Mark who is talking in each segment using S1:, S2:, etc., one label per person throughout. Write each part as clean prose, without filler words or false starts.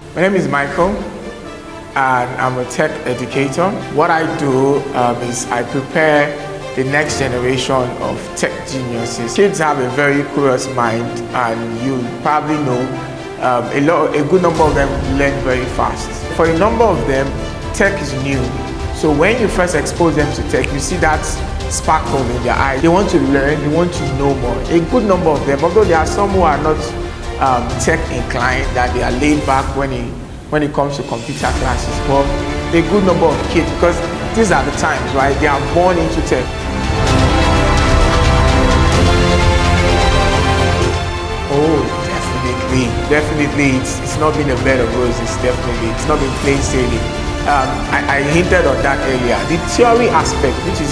S1: My name is Michael, and I'm a tech educator. What I do is I prepare the next generation of tech geniuses. Kids have a very curious mind, and you probably know a good number of them learn very fast. For a number of them, tech is new. So when you first expose them to tech, you see that sparkle in their eyes. They want to learn, they want to know more. A good number of them, although there are some who are not tech inclined, that they are laid back when it comes to computer classes, but a good number of kids, because these are the times, right? They are born into tech. Oh, definitely. It's not been a bed of roses. Definitely, it's not been plain sailing. I hinted on that earlier. The theory aspect, which is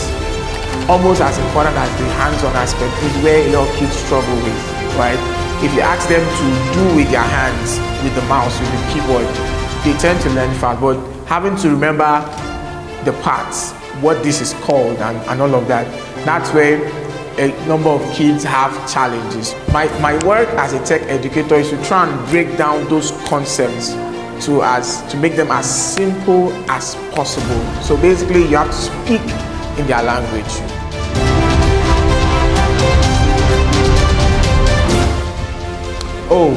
S1: almost as important as the hands-on aspect, is where a lot of kids struggle with, right? If you ask them to do with their hands, with the mouse, with the keyboard, they tend to learn fast. But having to remember the parts, what this is called, and all of that, that's where a number of kids have challenges. My work as a tech educator is to try and break down those concepts to make them as simple as possible. So basically, you have to speak in their language. Oh,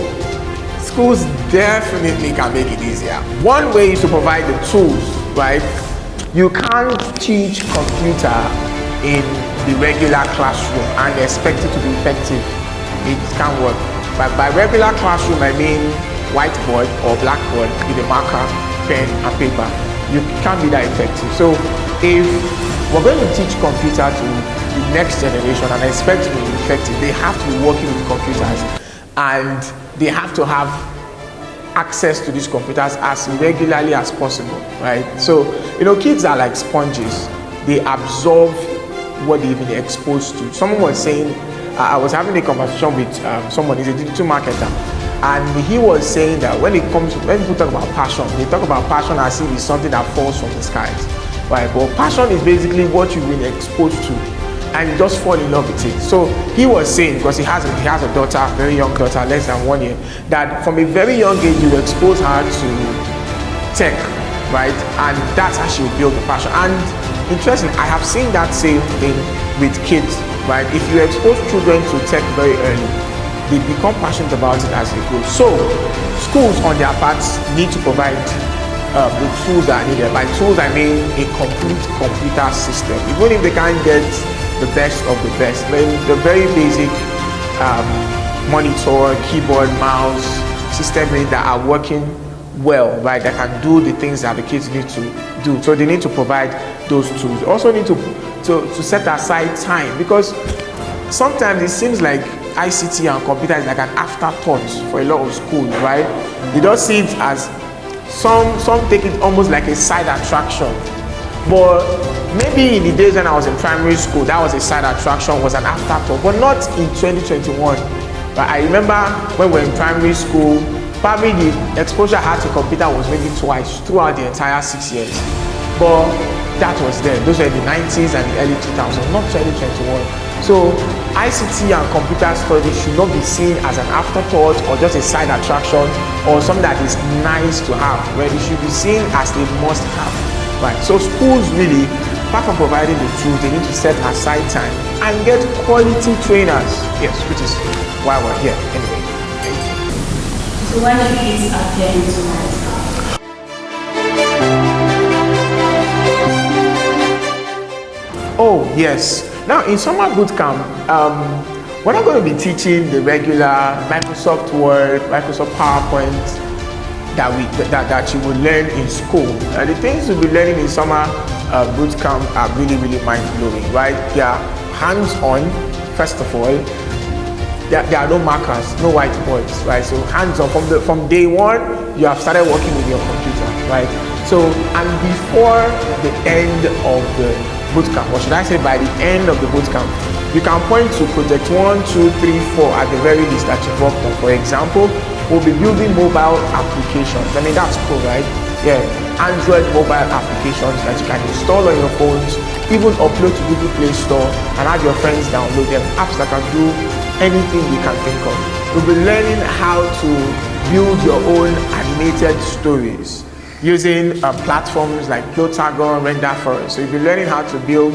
S1: schools definitely can make it easier. One way is to provide the tools, right? You can't teach computer in the regular classroom and expect it to be effective. It can't work. But by regular classroom, I mean whiteboard or blackboard with a marker, pen, and paper. You can't be that effective. So if we're going to teach computer to the next generation and expect to be effective, they have to be working with computers, and they have to have access to these computers as regularly as possible, right? So, kids are like sponges. They absorb what they've been exposed to. Someone was saying, I was having a conversation with someone, he's a digital marketer, and he was saying that when people talk about passion, they talk about passion as if it's something that falls from the skies, right? But passion is basically what you've been exposed to, and you just fall in love with it. So he was saying, because he has a daughter, a very young daughter, less than 1 year, that from a very young age you expose her to tech, right? And that's how she will build the passion. And interesting, I have seen that same thing with kids, right? If you expose children to tech very early, they become passionate about it as they grow. So schools on their parts need to provide the tools that are needed. By tools, I mean a complete computer system. Even if they can't get the best of the best, then the very basic monitor, keyboard, mouse, system that are working well, right, that can do the things that the kids need to do. So they need to provide those tools. They also need to set aside time, because sometimes it seems like ICT and computer is like an afterthought for a lot of schools, right? They don't see it as some take it almost like a side attraction. But maybe in the days when I was in primary school, that was a side attraction, was an afterthought, but not in 2021. But I remember when we were in primary school, probably the exposure I had to computer was maybe twice throughout the entire 6 years. But that was there. Those were the 90s and the early 2000s, not 2021. So ICT and computer studies should not be seen as an afterthought or just a side attraction or something that is nice to have, where it should be seen as a must have, right? So schools really, apart from providing the tools, they need to set aside time and get quality trainers. Yes, which is why we're here anyway. Thank you.
S2: So when the kids appear into my class?
S1: Oh yes. Now in summer boot camp, we're not going to be teaching the regular Microsoft Word, Microsoft PowerPoint that you will learn in school. The things you'll be learning in summer boot camp are really mind-blowing, right? They are hands-on. First of all, there are no markers, no whiteboards, right? So hands-on from day one, you have started working with your computer, right? So, and before the end of the bootcamp, or should I say by the end of the bootcamp, you can point to project 1, 2, 3, 4 at the very least that you've worked on. For example, we'll be building mobile applications. I mean, that's cool, right? Yeah, Android mobile applications that you can install on your phones, even upload to Google Play Store and have your friends download them. Apps that can do anything you can think of. We'll be learning how to build your own animated stories using platforms like Plotagon, Render Forest. So you'll be learning how to build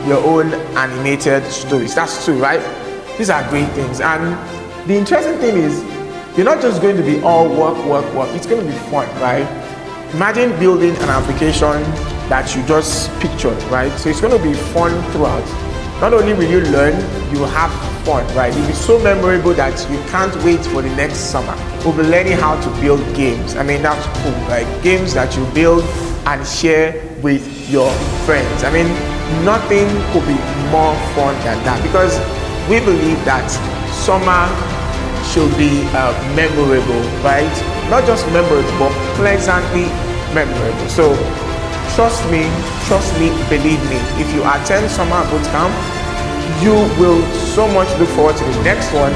S1: your own animated stories. That's two, right? These are great things. And the interesting thing is, you're not just going to be all work. It's going to be fun, right? Imagine building an application that you just pictured, right? So it's going to be fun throughout. Not only will you learn, you will have fun, right? It'll be so memorable that you can't wait for the next summer. We'll be learning how to build games. I mean, that's cool, like games that you build and share with your friends. I mean, nothing could be more fun than that, because we believe that summer should be memorable, right? Not just memorable, but pleasantly memorable. So trust me, believe me, if you attend summer boot camp, you will so much look forward to the next one,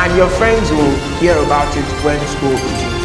S1: and your friends will hear about it when school begins.